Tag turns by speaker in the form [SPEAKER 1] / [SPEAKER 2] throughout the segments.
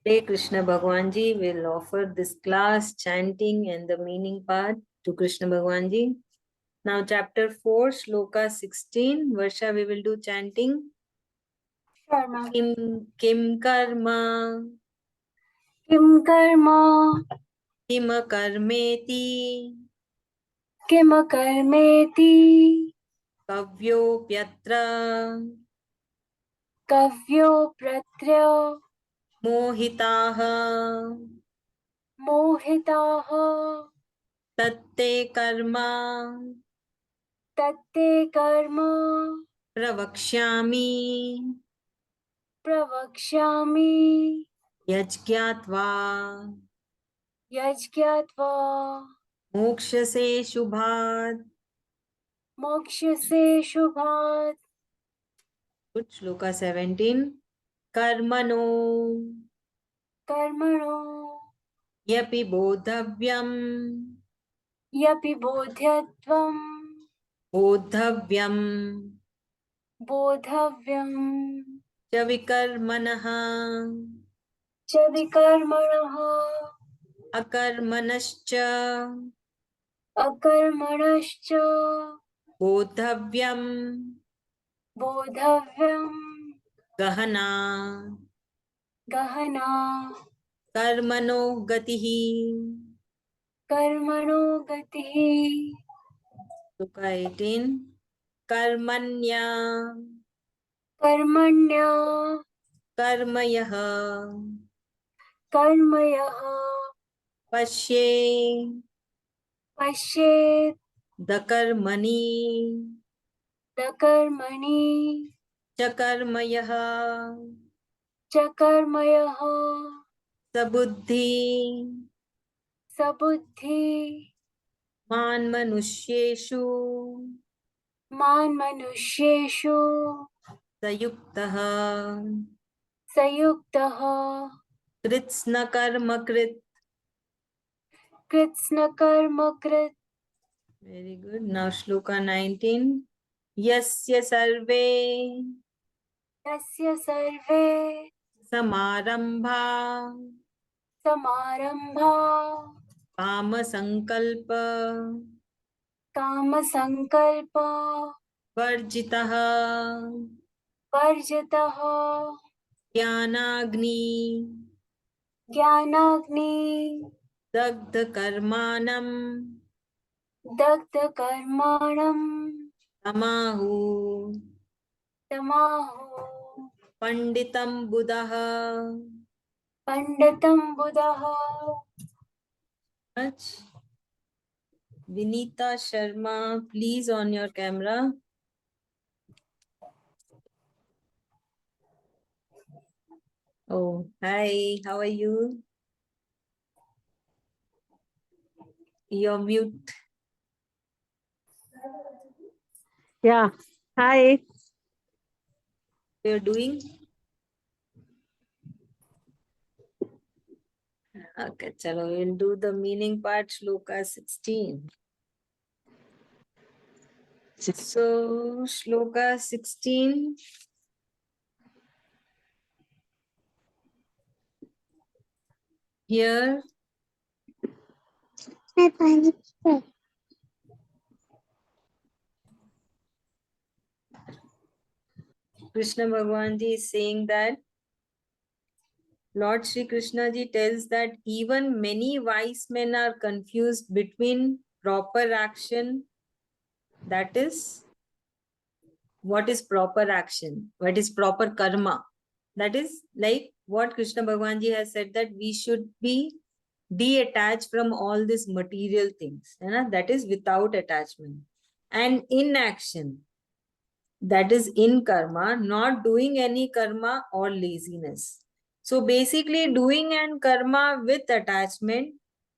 [SPEAKER 1] Today, Krishna Bhagwanji will offer this class chanting and the meaning part to Krishna Bhagwanji. Now, chapter 4, Sloka 16. Varsha, we will do chanting.
[SPEAKER 2] Sure, ma'am.
[SPEAKER 1] Kim karma,
[SPEAKER 2] Kim karma,
[SPEAKER 1] kim karmeti,
[SPEAKER 2] kim karmeti,
[SPEAKER 1] kavyopyatra,
[SPEAKER 2] kavyo pratra,
[SPEAKER 1] mohitaha,
[SPEAKER 2] mohitaha,
[SPEAKER 1] tatte karma,
[SPEAKER 2] tatte karma,
[SPEAKER 1] pravakshyami,
[SPEAKER 2] pravakshyami,
[SPEAKER 1] yajgyatva,
[SPEAKER 2] yajgyatva,
[SPEAKER 1] मोक्षसे शुभात्.
[SPEAKER 2] mokshase shubhat,
[SPEAKER 1] Good. Shloka 17. Karmano
[SPEAKER 2] karmano,
[SPEAKER 1] yapi bodhavyam
[SPEAKER 2] yapi bodhyatvam,
[SPEAKER 1] bodhavyam
[SPEAKER 2] bodhavyam,
[SPEAKER 1] cha vikarmanah
[SPEAKER 2] cha vikarmanaha,
[SPEAKER 1] akarmanascha
[SPEAKER 2] akarmanascha,
[SPEAKER 1] bodhavyam
[SPEAKER 2] bodhavyam,
[SPEAKER 1] gahana
[SPEAKER 2] gahana,
[SPEAKER 1] karmano gatihi.
[SPEAKER 2] कर्मणो गतिः
[SPEAKER 1] Shloka 18. Karmanya
[SPEAKER 2] कर्मण्य
[SPEAKER 1] कर्मयः
[SPEAKER 2] कर्मयः
[SPEAKER 1] पश्ये
[SPEAKER 2] पश्येत्
[SPEAKER 1] दकर्मणि
[SPEAKER 2] न कर्मणि
[SPEAKER 1] च कर्मयः
[SPEAKER 2] च कर्मयः
[SPEAKER 1] सबुद्धि
[SPEAKER 2] सबुद्धि
[SPEAKER 1] मान्मनुष्येषु
[SPEAKER 2] मान्मनुष्येषु
[SPEAKER 1] सयुक्तः
[SPEAKER 2] संयुक्तः
[SPEAKER 1] कृत्स्नकर्मकृत्.
[SPEAKER 2] कृत्स्नकर्मकृत्.
[SPEAKER 1] Very good. Now Shloka 19. Yasya sarve
[SPEAKER 2] यस्य सर्वे
[SPEAKER 1] समारंभा
[SPEAKER 2] समारम्भा
[SPEAKER 1] कामसंकल्प
[SPEAKER 2] कामसङ्कल्प
[SPEAKER 1] वर्जितः
[SPEAKER 2] वर्जितः
[SPEAKER 1] ज्ञानाग्नि
[SPEAKER 2] ज्ञानाग्नि
[SPEAKER 1] दग्धकर्माणम्
[SPEAKER 2] दग्धकर्माणं
[SPEAKER 1] तमाहु
[SPEAKER 2] तमाहु
[SPEAKER 1] पंडितं बुधः.
[SPEAKER 2] पंडितं बुधः.
[SPEAKER 1] Vinita Sharma, please on your camera. Oh, hi, how are you? You're mute.
[SPEAKER 3] Yeah. Hi.
[SPEAKER 1] You're doing? Okay, chalo, we'll do the meaning part, Shloka 16. So, Shloka 16. Here, Krishna Bhagwan Ji is saying that Lord Shri Krishna Ji tells that even many wise men are confused between proper action, that is, what is proper action, what is proper karma. That is like what Krishna Bhagwan Ji has said, that we should be detached from all these material things. That is without attachment. And inaction, that is in karma, not doing any karma or laziness. So basically doing and karma with attachment,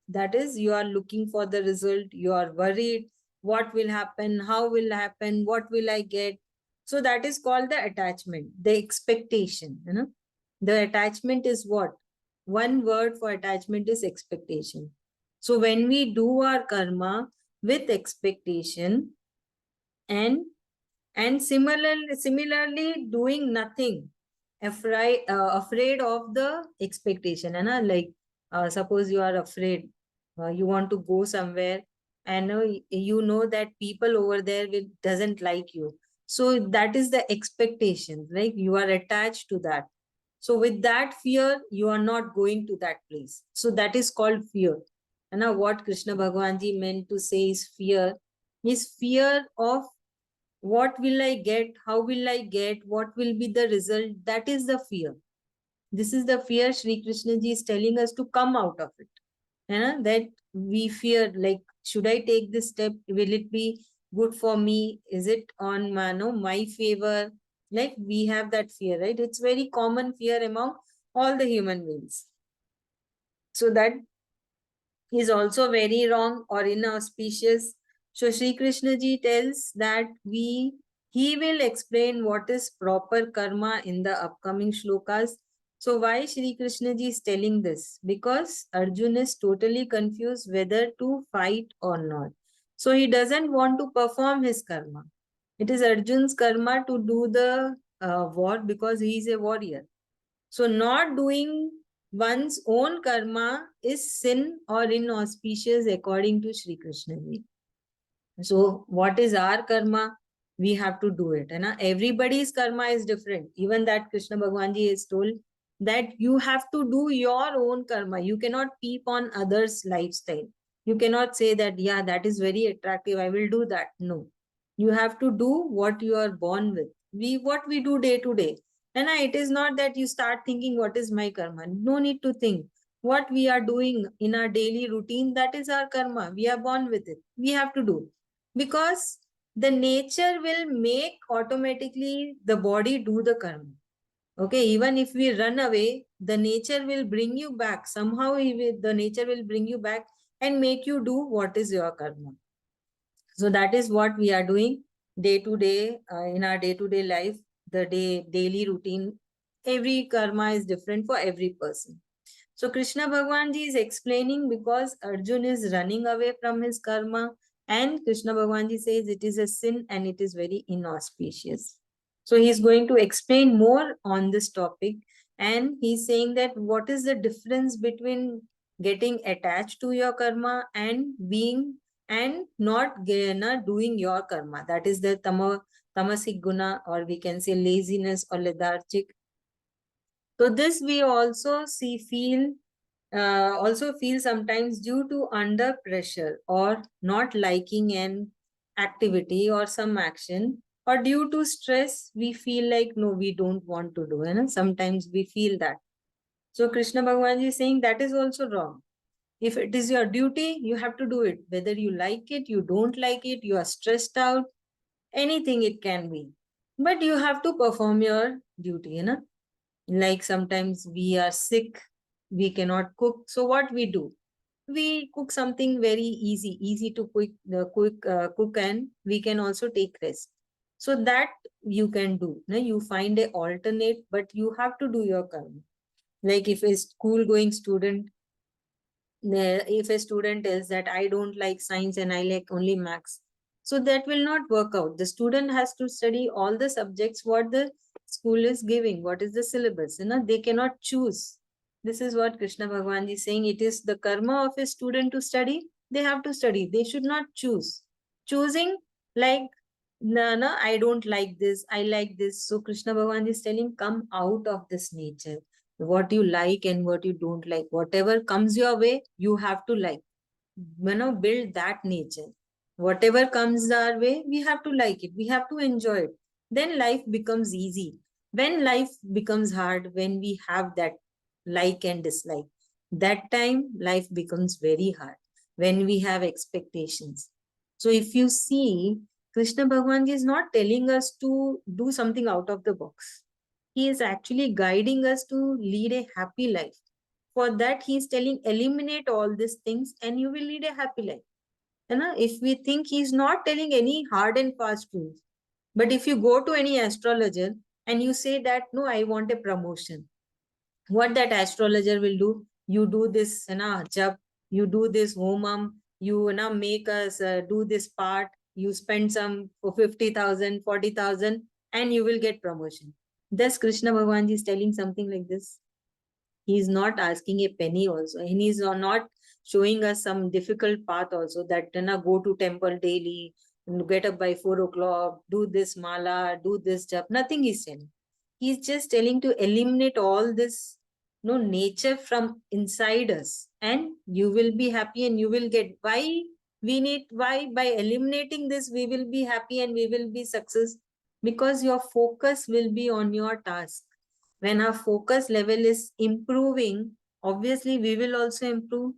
[SPEAKER 1] that is you are looking for the result, you are worried, what will happen, how will happen, what will I get. So that is called the attachment, the expectation. The attachment is what? One word for attachment is expectation. So when we do our karma with expectation and similarly doing nothing afraid of the expectation, है ना? Like suppose you are afraid, you want to go somewhere, and you know that people over there doesn't like you. So that is the expectation, right? You are attached to that. So with that fear, you are not going to that place. So that is called fear. And now what Krishna Bhagavan Ji meant to say is fear of what will I get, how will I get, what will be the result. That is the fear. This is the fear Sri Krishna Ji is telling us to come out of it. That we fear, like, should I take this step? Will it be good for me? Is it on my favor? Like, we have that fear, right? It's very common fear among all the human beings. So that is also very wrong or inauspicious. So Sri Krishna Ji tells that he will explain what is proper karma in the upcoming shlokas. So why Sri Krishna Ji is telling this? Because Arjuna is totally confused whether to fight or not. So he doesn't want to perform his karma. It is Arjun's karma to do the war because he is a warrior. So not doing one's own karma is sin or inauspicious according to Sri Krishna Ji. So what is our karma? We have to do it. And everybody's karma is different. Even that Krishna Bhagavan Ji is told that you have to do your own karma. You cannot peep on others' lifestyle. You cannot say that, yeah, that is very attractive, I will do that. No. You have to do what you are born with. What we do day to day. And it is not that you start thinking, what is my karma? No need to think. What we are doing in our daily routine, that is our karma. We are born with it. We have to do. Because the nature will make automatically the body do the karma. Okay, even if we run away, the nature will bring you back. Somehow the nature will bring you back and make you do what is your karma. So that is what we are doing day to day in our day-to-day life, the daily routine. Every karma is different for every person. So Krishna Bhagavan Ji is explaining because Arjun is running away from his karma, and Krishna Bhagavan Ji says it is a sin and it is very inauspicious. So he is going to explain more on this topic, and he's saying that what is the difference between getting attached to your karma and being and not doing your karma. That is the tamasic guna, or we can say laziness or lethargic. So this we also feel sometimes due to under pressure or not liking an activity or some action, or due to stress we feel like no, we don't want to do. Sometimes we feel that. So Krishna Bhagavan Ji is saying that is also wrong. If it is your duty, you have to do it. Whether you like it, you don't like it, you are stressed out, anything it can be. But you have to perform your duty. Like sometimes we are sick, we cannot cook. So what we do? We cook something very easy to cook, and we can also take rest. So that you can do. You find a alternate, but you have to do your karma. Like if a school going student, if a student tells that I don't like science and I like only maths, so that will not work out. The student has to study all the subjects what the school is giving, what is the syllabus. They cannot choose. This is what Krishna Bhagavan Ji is saying. It is the karma of a student to study. They have to study. They should not choose. Choosing like, no, I don't like this, I like this. So Krishna Bhagavan Ji is telling, come out of this nature. What you like and what you don't like, whatever comes your way, you have to like. Build that nature. Whatever comes our way, we have to like it. We have to enjoy it. Then life becomes easy. When life becomes hard, when we have that like and dislike, that time life becomes very hard. When we have expectations. So if you see, Krishna Bhagavan Ji is not telling us to do something out of the box. He is actually guiding us to lead a happy life. For that, he is telling, eliminate all these things and you will lead a happy life. If we think, he's not telling any hard and fast rules. But if you go to any astrologer and you say that, no, I want a promotion, what that astrologer will do, you do this, jab, you do this homam, you make us do this part, you spend some for 50,000, 40,000, and you will get promotion. Thus Krishna Bhagavan ji is telling something like this. He is not asking a penny also. And he is not showing us some difficult path also, that go to temple daily, get up by 4 o'clock, do this mala, do this jap. Nothing is saying. He's just telling to eliminate all this nature from inside us, and you will be happy and you will get. Why by eliminating this we will be happy and we will be success? Because your focus will be on your task. When our focus level is improving, obviously we will also improve.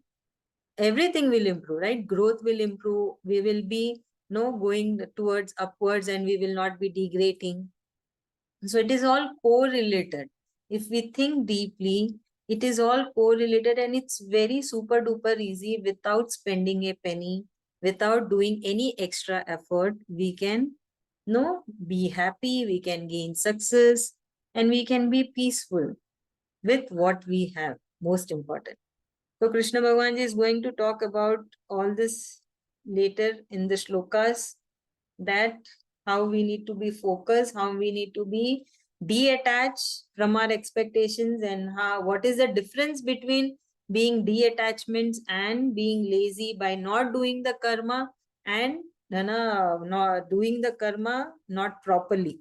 [SPEAKER 1] Everything will improve, right? Growth will improve. We will be going towards upwards, and we will not be degrading. So it is all correlated. If we think deeply, it is all correlated, and it's very super duper easy without spending a penny, without doing any extra effort. We can be happy, we can gain success, and we can be peaceful with what we have. Most important. So Krishna Bhagavan is going to talk about all this later in the shlokas, that how we need to be focused, how we need to be detached from our expectations, and what is the difference between being detachments and being lazy by not doing the karma, and not doing the karma not properly.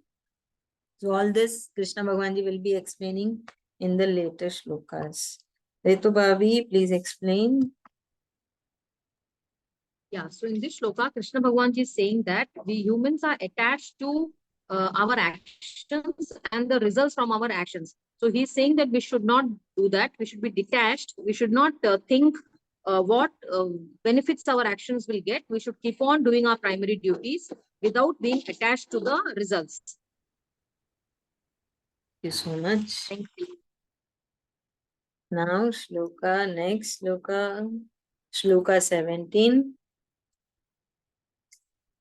[SPEAKER 1] So all this Krishna Bhagavan ji will be explaining in the later shlokas. Ritu Bhavi, please explain.
[SPEAKER 4] Yeah, so in this shloka, Krishna Bhagavan ji is saying that we humans are attached to our actions and the results from our actions. So he's saying that we should not do that. We should be detached. We should not think what benefits our actions will get. We should keep on doing our primary duties without being attached to the results.
[SPEAKER 1] Thank you so much.
[SPEAKER 4] Thank you.
[SPEAKER 1] Now, next shloka 17.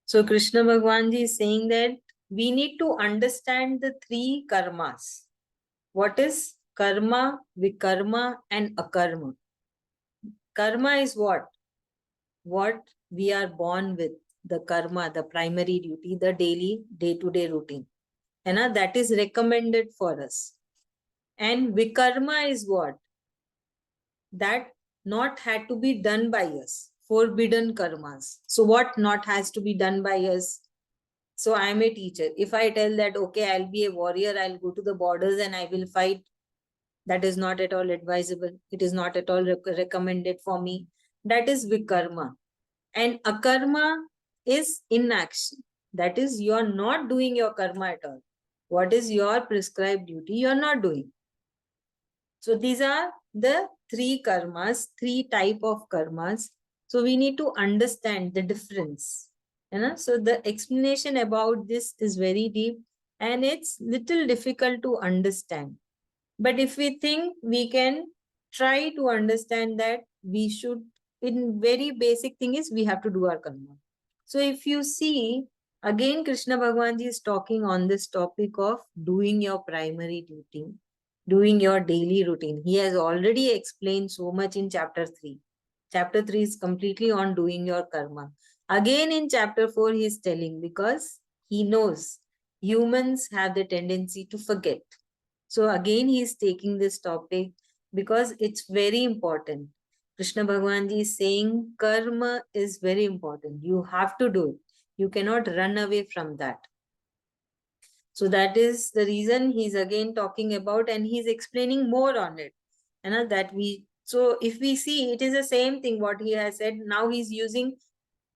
[SPEAKER 1] So, Krishna Bhagavan ji is saying that we need to understand the 3 karmas. What is karma, vikarma, and akarma? Karma is what? What we are born with. The karma, the primary duty, the daily, day-to-day routine. And that is recommended for us. And vikarma is what? That not had to be done by us. Forbidden karmas. So what not has to be done by us? So I am a teacher. If I tell that, okay, I'll be a warrior, I'll go to the borders and I will fight, that is not at all advisable. It is not at all recommended for me. That is vikarma. And akarma is inaction. That is, you are not doing your karma at all. What is your prescribed duty? You are not doing. So these are the 3 karmas, 3 type of karmas. So we need to understand the difference. So the explanation about this is very deep, and it's little difficult to understand. But if we think, we can try to understand that we should, in very basic thing is, we have to do our karma. So if you see, again Krishna Bhagavan ji is talking on this topic of doing your primary duty, doing your daily routine. He has already explained so much in chapter 3. Chapter 3 is completely on doing your karma. Again in chapter 4 he is telling, because he knows humans have the tendency to forget. So again he is taking this topic because it's very important. Krishna Bhagavan ji is saying karma is very important. You have to do it. You cannot run away from that. So that is the reason he's again talking about, and he's explaining more on it. So if we see, it is the same thing what he has said. Now he's using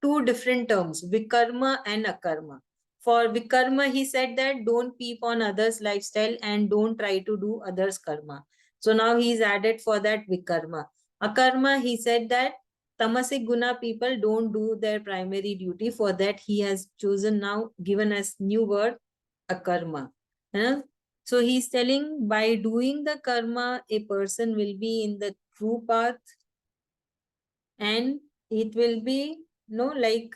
[SPEAKER 1] 2 different terms, vikarma and akarma. For vikarma, he said that don't peep on others' lifestyle and don't try to do others' karma. So now he's added for that vikarma. Akarma, he said that tamasic guna people don't do their primary duty. For that, he has chosen now, given us new word, akarma. So he's telling, by doing the karma, a person will be in the true path, and it will be like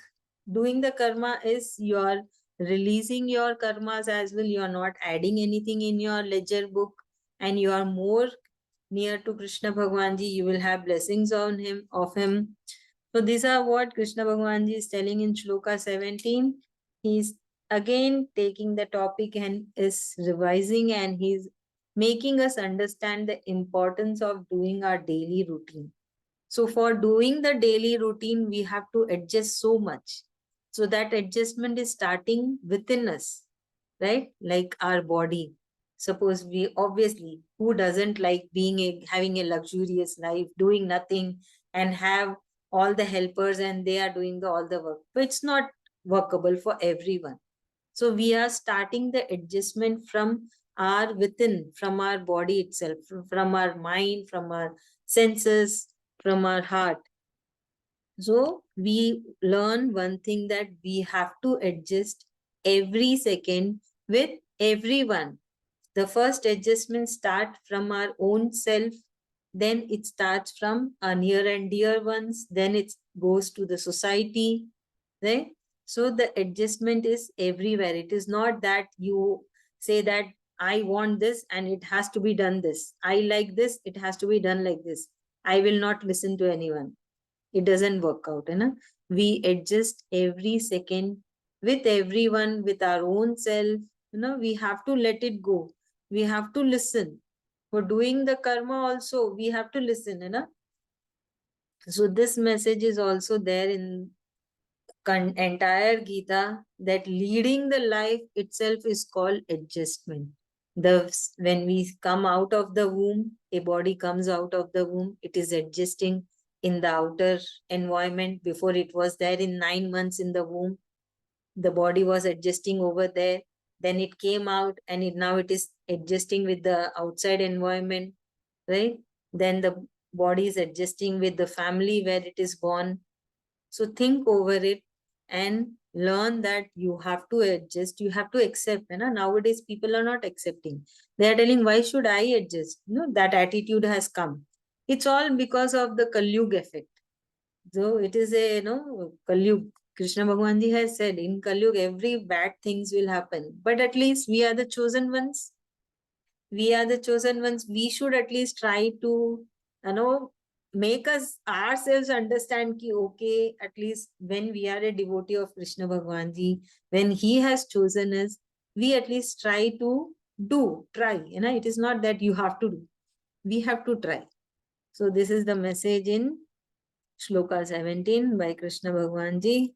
[SPEAKER 1] doing the karma is you're releasing your karmas as well. You are not adding anything in your ledger book, and you are more near to Krishna Bhagavan ji. You will have blessings on him, of him. So these are what Krishna Bhagavan ji is telling in shloka 17. He's again taking the topic and is revising, and he's making us understand the importance of doing our daily routine. So for doing the daily routine, we have to adjust so much. So that adjustment is starting within us, right? Like our body. Suppose we, obviously, who doesn't like having a luxurious life, doing nothing, and have all the helpers and they are doing all the work. But it's not workable for everyone. So we are starting the adjustment from our within, from our body itself, from our mind, from our senses, from our heart. So we learn one thing, that we have to adjust every second with everyone. The first adjustment start from our own self, then it starts from our near and dear ones, then it goes to the society, right? So the adjustment is everywhere. It is not that you say that I want this and it has to be done this. I like this, it has to be done like this. I will not listen to anyone. It doesn't work out. We adjust every second with everyone, with our own self. We have to let it go. We have to listen. For doing the karma also, we have to listen. So this message is also there in entire Gita, that leading the life itself is called adjustment. When we come out of the womb, a body comes out of the womb, it is adjusting in the outer environment. Before, it was there in 9 months in the womb, the body was adjusting over there. Then it came out, and now it is adjusting with the outside environment, right? Then the body is adjusting with the family where it is born. So think over it and learn that you have to adjust, you have to accept. Nowadays, people are not accepting. They are telling, why should I adjust? That attitude has come. It's all because of the Kalyug effect. So it is Kalyug. Krishna Bhagwan Ji has said, in Kalyug, every bad things will happen. But at least we are the chosen ones. We are the chosen ones. We should at least try to, make us ourselves understand ki, okay, at least when we are a devotee of Krishna Bhagwan Ji, when he has chosen us, we at least try to try. It is not that you have to do. We have to try. So this is the message in Sloka 17 by Krishna Bhagwan Ji.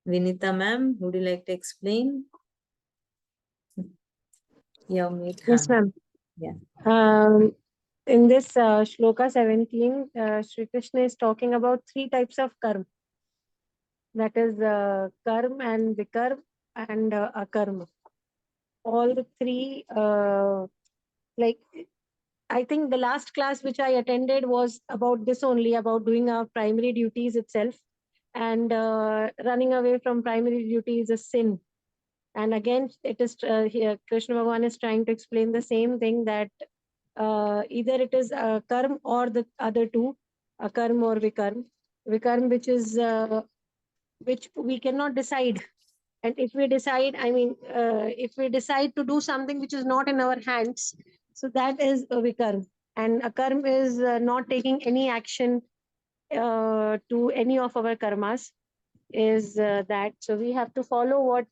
[SPEAKER 1] Vinita ma'am, would you like to explain? Yeah,
[SPEAKER 3] Yes, ma'am.
[SPEAKER 1] Yeah.
[SPEAKER 3] In this Shloka 17, Sri Krishna is talking about 3 types of karma. That is karma and vikarma and akarma. All the 3, like, I think the last class which I attended was about this only, about doing our primary duties itself. And running away from primary duty is a sin. And again, it is here Krishna Bhagavan is trying to explain the same thing, that either it is karma or the other two, akarma or vikarma. Vikarma, which we cannot decide. And if we decide, if we decide to do something which is not in our hands, so that is a vikarma. And akarma is not taking any action to any of our karmas, is that. So we have to follow what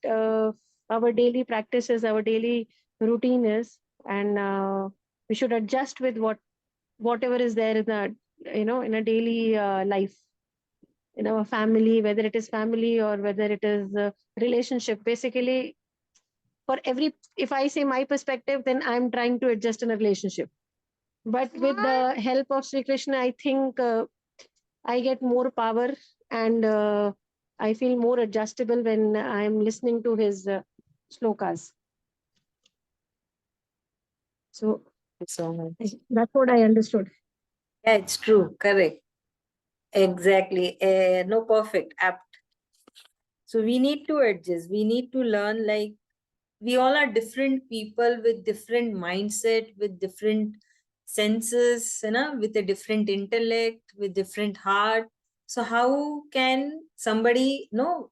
[SPEAKER 3] our daily practices, our daily routine is, and we should adjust with whatever is there in the in a daily life, in our family, whether it is family or whether it is relationship. Basically, for every, if I say my perspective, then I'm trying to adjust in a relationship. But with the help of Sri Krishna, I think I get more power, and I feel more adjustable when I'm listening to his slokas. So
[SPEAKER 1] So much.
[SPEAKER 3] that's what I understood.
[SPEAKER 1] Yeah, it's true. Correct. Exactly. No, perfect. Apt. So we need to adjust. We need to learn, like, we all are different people with different mindset, with different senses, with a different intellect, with different heart. So how can somebody, no,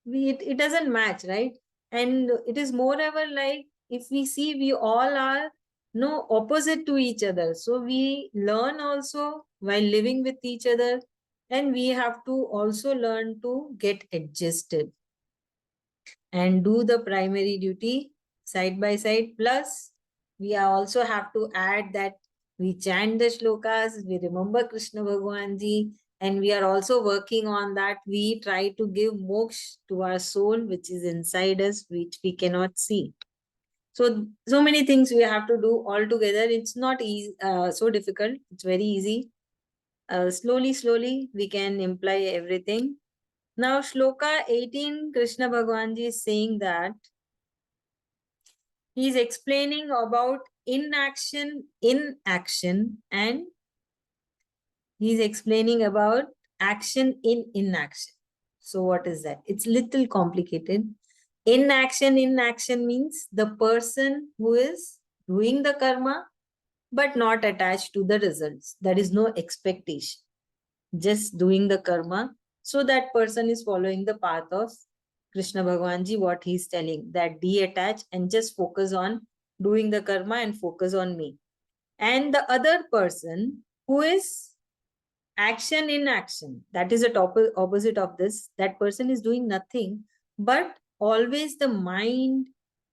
[SPEAKER 1] it doesn't match, right? And it is moreover, like, if we see, we all are no opposite to each other. So we learn also while living with each other, and we have to also learn to get adjusted. and do the primary duty side by side. Plus, we also have to add that we chant the shlokas, we remember Krishna Bhagwanji, and we are also working on that. We try to give moksha to our soul, which is inside us, which we cannot see. So many things we have to do all together. It's not easy, so difficult. It's very easy. Slowly, we can imply everything. Now, Shloka 18, Krishna Bhagwanji is saying that he is explaining about inaction in action, and he is explaining about action in inaction. So what is that? It's little complicated. Inaction in action means the person who is doing the karma but not attached to the results. There is no expectation. Just doing the karma. So that person is following the path of Krishna Bhagwanji, what he is telling, that detach and just focus on doing the karma and focus on me. And the other person who is action in action, that is the opposite of this. That person is doing nothing, but always the mind,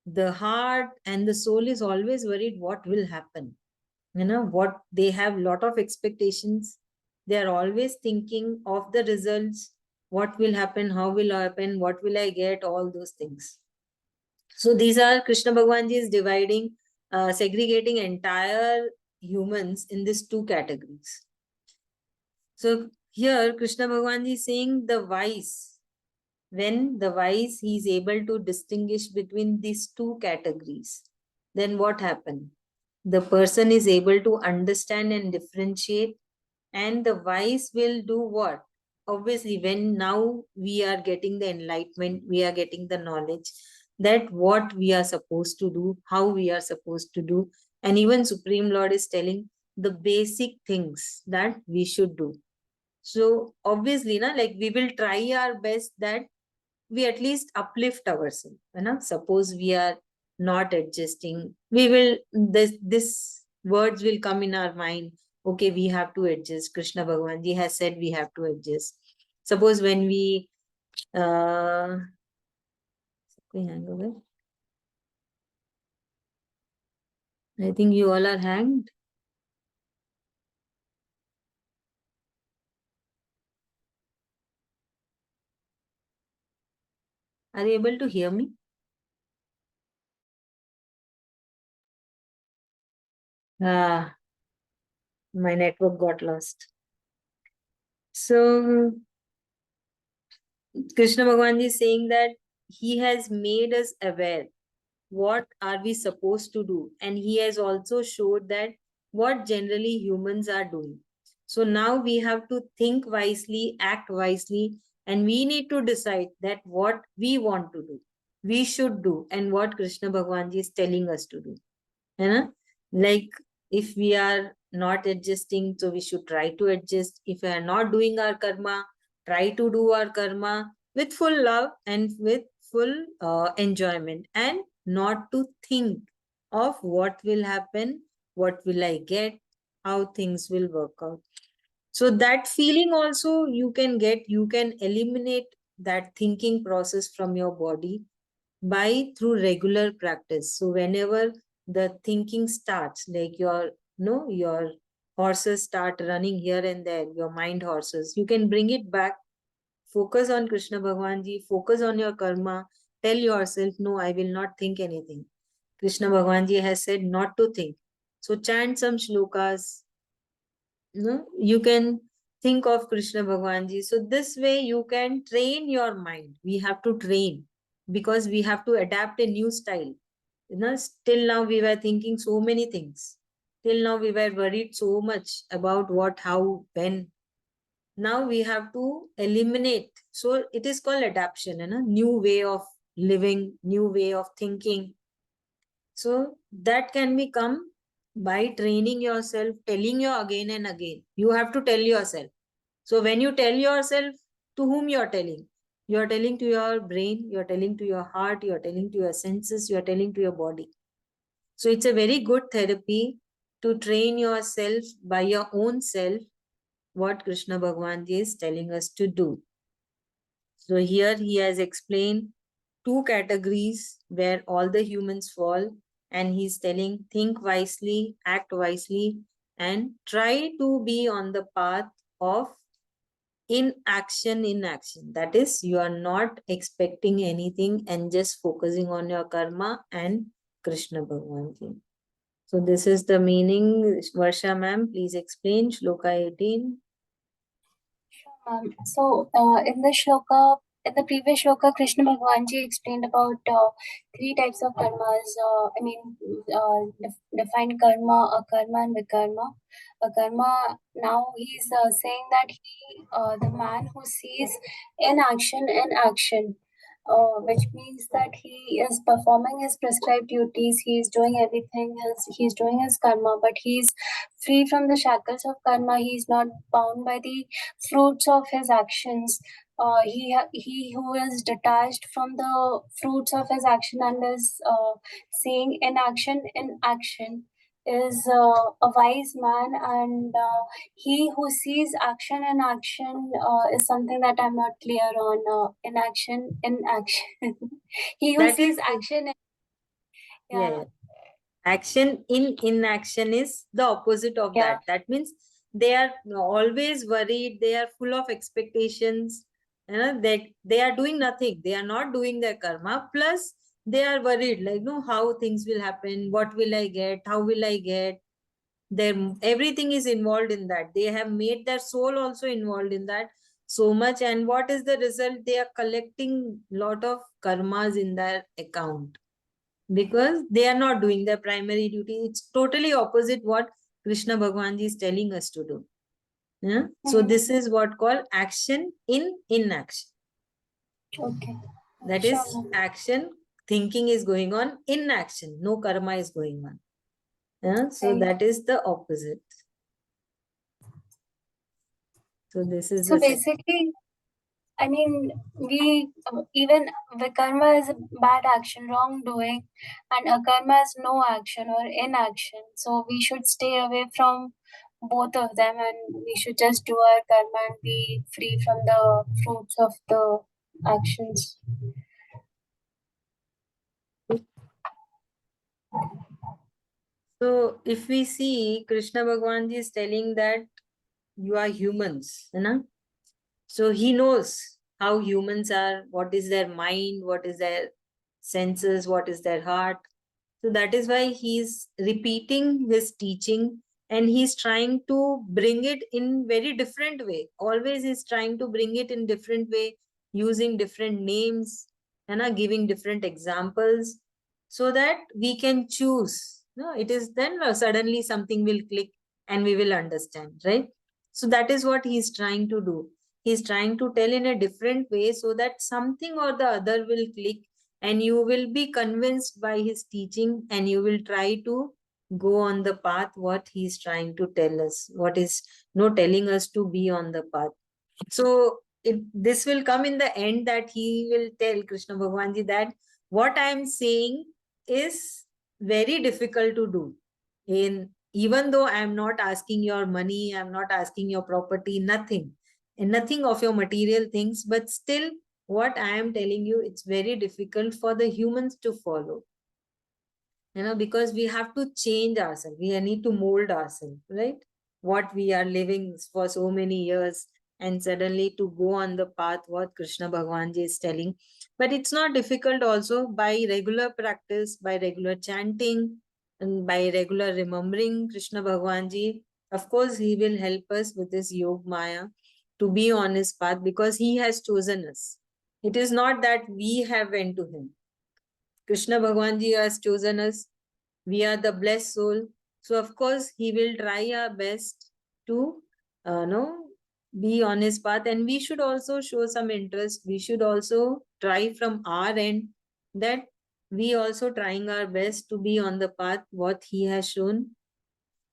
[SPEAKER 1] the heart, and the soul is always worried what will happen. What they have lot of expectations. They are always thinking of the results, what will happen, how will happen, what will I get, all those things. So these are Krishna Bhagwanji is dividing, segregating entire humans in these two categories. So here Krishna Bhagwanji is saying the wise, when the wise he is able to distinguish between these two categories, then what happened? The person is able to understand and differentiate, and the wise will do what? Obviously, when now we are getting the enlightenment, we are getting the knowledge that what we are supposed to do, how we are supposed to do, and even Supreme Lord is telling the basic things that we should do. So obviously, like we will try our best that we at least uplift ourselves. Suppose we are not adjusting, we will, this words will come in our mind. Okay, we have to adjust. Krishna Bhagwanji has said we have to adjust. Suppose when we I think you all are hanged. Are you able to hear me? My network got lost. So Krishna Bhagwanji is saying that he has made us aware what are we supposed to do, and he has also showed that what generally humans are doing. So now we have to think wisely, act wisely, and we need to decide that what we want to do, we should do, and what Krishna Bhagwanji is telling us to do. Like if we are not adjusting, so we should try to adjust. If we are not doing our karma, try to do our karma with full love and with full enjoyment, and not to think of what will happen, what will I get, how things will work out. So that feeling also you can get, you can eliminate that thinking process from your body by through regular practice. So whenever the thinking starts, like your horses start running here and there, your mind horses, you can bring it back. Focus on Krishna Bhagwanji, focus on your karma. Tell yourself, no, I will not think anything. Krishna Bhagwanji has said not to think. So chant some shlokas. You can think of Krishna Bhagwanji. So this way you can train your mind. We have to train because we have to adapt a new style. Still now we were thinking so many things. Till now we were worried so much about what, how, when. Now we have to eliminate. So it is called adaptation, new way of living, new way of thinking. So that can become by training yourself, telling you again and again. You have to tell yourself. So when you tell yourself, to whom you are telling? You are telling to your brain, you are telling to your heart, you are telling to your senses, you are telling to your body. So it's a very good therapy to train yourself by your own self what Krishna Bhagwanji is telling us to do. So here he has explained two categories where all the humans fall, and he's telling, think wisely, act wisely, and try to be on the path of in action. That is, you are not expecting anything and just focusing on your karma and Krishna Bhagwan Ji. So this is the meaning. Varsha ma'am, please explain Shloka 18.
[SPEAKER 2] So, in the shloka, in the previous shloka, Krishna Bhagwan Ji explained about three types of karmas. Defined karma, akarma, and vikarma. Akarma. Now he's saying that the man who sees inaction in action, which means that he is performing his prescribed duties. He's doing everything. He's doing his karma, but he's free from the shackles of karma. He's not bound by the fruits of his actions. He who is detached from the fruits of his action and is seeing inaction in action is a wise man, and he who sees action in action is something that I'm not clear on. Inaction in action. He who
[SPEAKER 1] That
[SPEAKER 2] sees
[SPEAKER 1] is,
[SPEAKER 2] action in,
[SPEAKER 1] yeah. Action in inaction is the opposite of
[SPEAKER 2] yeah.
[SPEAKER 1] that. That means they are always worried, they are full of expectations, they are doing nothing, they are not doing their karma, plus they are worried, like, no, how things will happen, what will I get, how will I get. Their everything is involved in that. They have made their soul also involved in that so much, and what is the result? They are collecting lot of karmas in their account because they are not doing their primary duty. It's totally opposite what Krishna Bhagwan Ji is telling us to do. Yeah? So this is what called action in inaction.
[SPEAKER 2] Okay.
[SPEAKER 1] That
[SPEAKER 2] Sure,
[SPEAKER 1] is
[SPEAKER 2] ma'am.
[SPEAKER 1] action, thinking is going on, in action, no karma is going on. Yeah? So
[SPEAKER 2] Right.
[SPEAKER 1] that is the opposite. So this is
[SPEAKER 2] So
[SPEAKER 1] the second.
[SPEAKER 2] basically, I mean, we even vikarma is a bad action, wrongdoing, and akarma is no action or inaction. So we should stay away from both of them, and we should just do our karma and be free from the fruits of the actions.
[SPEAKER 1] So if we see, Krishna Bhagwan Ji is telling that you are humans, you know? So he knows how humans are, what is their mind, what is their senses, what is their heart. So that is why he's repeating his teaching, and he's trying to bring it in very different way. Always he's trying to bring it in different way, using different names and giving different examples so that we can choose. No, it is then suddenly something will click and we will understand, right? So that is what he's trying to do. He's trying to tell in a different way so that something or the other will click and you will be convinced by his teaching and you will try to go on the path what he's trying to tell us, what is no telling us to be on the path. So this will come in the end that he will tell Krishna Bhagwan Ji that what I am saying is very difficult to do. In even though I am not asking your money, I am not asking your property, nothing, and nothing of your material things, but still what I am telling you, it's very difficult for the humans to follow. Because we have to change ourselves. We need to mold ourselves, right? What we are living for so many years, and suddenly to go on the path what Krishna Bhagwan Ji is telling. But it's not difficult also by regular practice, by regular chanting, and by regular remembering Krishna Bhagwan Ji. Of course, he will help us with this Yog Maya to be on his path because he has chosen us. It is not that we have went to him. Krishna Bhagwan Ji has chosen us. We are the blessed soul. So of course, he will try our best to know, be on his path. And we should also show some interest. We should also try from our end that we also trying our best to be on the path what he has shown.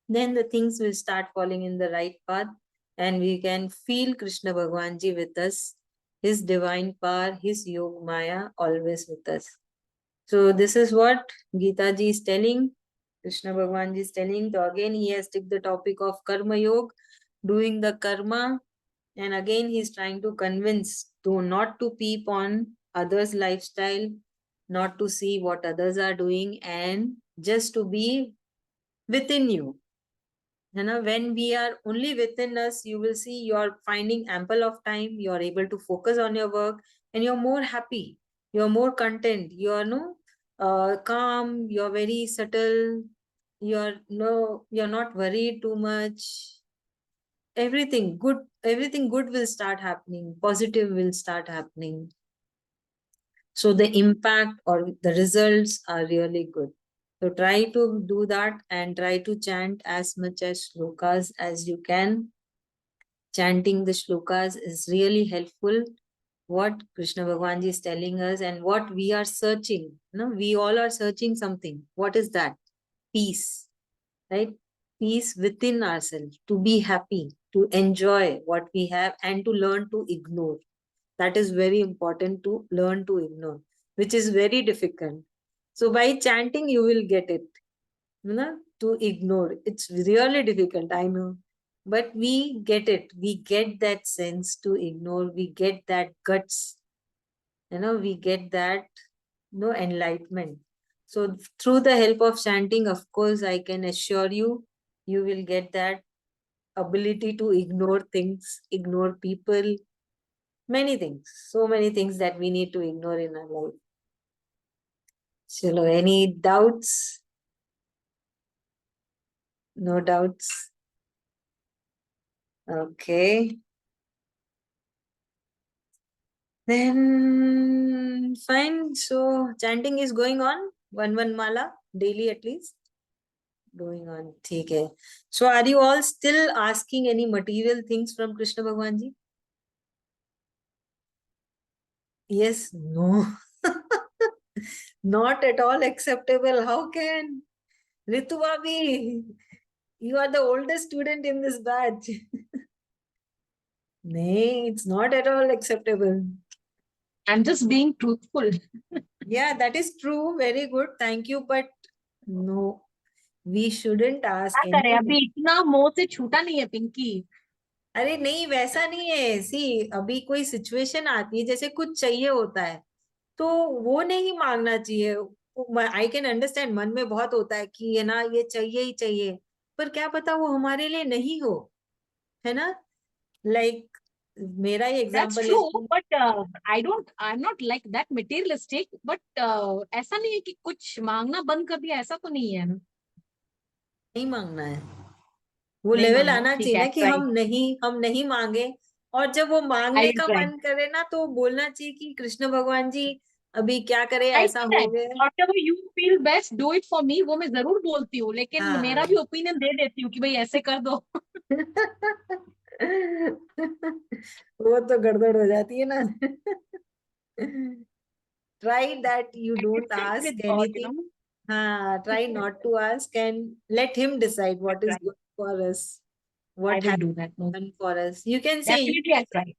[SPEAKER 1] Then the things will start falling in the right path and we can feel Krishna Bhagwan Ji with us, his divine power, his Yog Maya always with us. So this is what Gita ji is telling, Krishna Bhagwan ji is telling. So again he has took the topic of Karma Yoga, doing the karma, and again he is trying to convince to not to peep on others' lifestyle, not to see what others are doing, and just to be within you. When we are only within us, you will see you're finding ample of time, you're able to focus on your work, and you're more happy, you're more content, you're calm, you're very subtle, you're not worried too much. Everything good will start happening, positive will start happening. So the impact or the results are really good. So try to do that and try to chant as much as slokas as you can. Chanting the shlokas is really helpful. What Krishna Bhagwan Ji is telling us and what we are searching. We all are searching something. What is that? Peace, right? Peace within ourselves, to be happy, to enjoy what we have, and to learn to ignore. That is very important, to learn to ignore, which is very difficult. So by chanting, you will get it. To ignore. It's really difficult, I know. But we get it. We get that sense to ignore. We get that guts. We get that enlightenment. So through the help of chanting, of course, I can assure you, you will get that ability to ignore things, ignore people, many things, so many things that we need to ignore in our life. Chalo, any doubts? No doubts? Okay. Then fine. So chanting is going on, one mala daily at least. Going on. Okay. So are you all still asking any material things from Krishna Bhagwan Ji? Yes, no. Not at all acceptable. How can? Ritu Bhabi, you are the oldest student in this batch. Nay, it's not at all acceptable.
[SPEAKER 4] I'm just being truthful.
[SPEAKER 1] Yeah, that is true. Very good. Thank you. But no, we shouldn't ask
[SPEAKER 4] क्या करें,
[SPEAKER 1] anything.
[SPEAKER 4] अभी इतना मुंह से छूटा नहीं है पिंकी.
[SPEAKER 1] अरे नहीं, वैसा नहीं है. सी अभी कोई सिचुएशन आती है, जैसे कुछ चाहिए होता है, तो वो नहीं मांगना चाहिए. आई कैन अंडरस्टैंड, मन में बहुत होता है कि ये चाहिए ही चाहिए, पर क्या पता वो हमारे लिए नहीं हो, है ना. लाइक मेरा ही
[SPEAKER 4] That's
[SPEAKER 1] एग्जाम्पल
[SPEAKER 4] true,
[SPEAKER 1] है.
[SPEAKER 4] but I'm not like that materialistic, but ऐसा नहीं है कि कुछ मांगना बंद कर दिया, ऐसा तो नहीं है ना.
[SPEAKER 1] नहीं मांगना है, वो
[SPEAKER 4] नहीं
[SPEAKER 1] लेवल
[SPEAKER 4] मांगना,
[SPEAKER 1] आना
[SPEAKER 4] ठीक
[SPEAKER 1] चाहिए ना
[SPEAKER 4] है,
[SPEAKER 1] कि
[SPEAKER 4] try.
[SPEAKER 1] हम नहीं मांगे. और जब वो
[SPEAKER 4] I
[SPEAKER 1] मांगने
[SPEAKER 4] will
[SPEAKER 1] का
[SPEAKER 4] try.
[SPEAKER 1] मन करे ना, तो बोलना चाहिए कि कृष्ण भगवान जी अभी क्या करे,
[SPEAKER 4] I
[SPEAKER 1] ऐसा
[SPEAKER 4] do
[SPEAKER 1] हो
[SPEAKER 4] that.
[SPEAKER 1] गया.
[SPEAKER 4] Whatever you feel best, do it for me. वो मैं जरूर बोलती हूँ, लेकिन
[SPEAKER 1] हाँ.
[SPEAKER 4] मेरा भी ओपिनियन दे देती हूँ कि भाई ऐसे कर दो.
[SPEAKER 1] वो तो गड़बड़ हो जाती है ना. Try that you
[SPEAKER 4] I
[SPEAKER 1] don't
[SPEAKER 4] discuss
[SPEAKER 1] ask
[SPEAKER 4] with God, you
[SPEAKER 1] anything.
[SPEAKER 4] know.
[SPEAKER 1] Try not to ask and let him decide
[SPEAKER 4] I
[SPEAKER 1] what is
[SPEAKER 4] try.
[SPEAKER 1] good for us,
[SPEAKER 4] I
[SPEAKER 1] what
[SPEAKER 4] will
[SPEAKER 1] has
[SPEAKER 4] do that. No,
[SPEAKER 1] done for us. You can say,
[SPEAKER 4] definitely I try.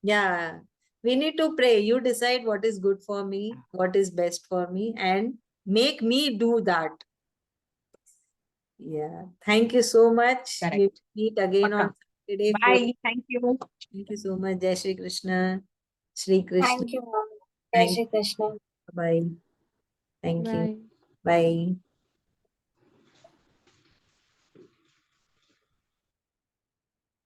[SPEAKER 1] yeah, we need to pray. You decide what is good for me, what is best for me, and make me do that. Yeah. Thank you so much.
[SPEAKER 4] Correct.
[SPEAKER 1] We meet again
[SPEAKER 4] Pakka.
[SPEAKER 1] on Saturday.
[SPEAKER 4] Bye. Thank you.
[SPEAKER 1] Thank you so much. Jai Shri Krishna. Shri Krishna.
[SPEAKER 2] Thank you, ma'am. Jai
[SPEAKER 1] Thank
[SPEAKER 2] Shri Krishna.
[SPEAKER 1] you. Bye. Thank you.
[SPEAKER 3] Bye.
[SPEAKER 1] Bye.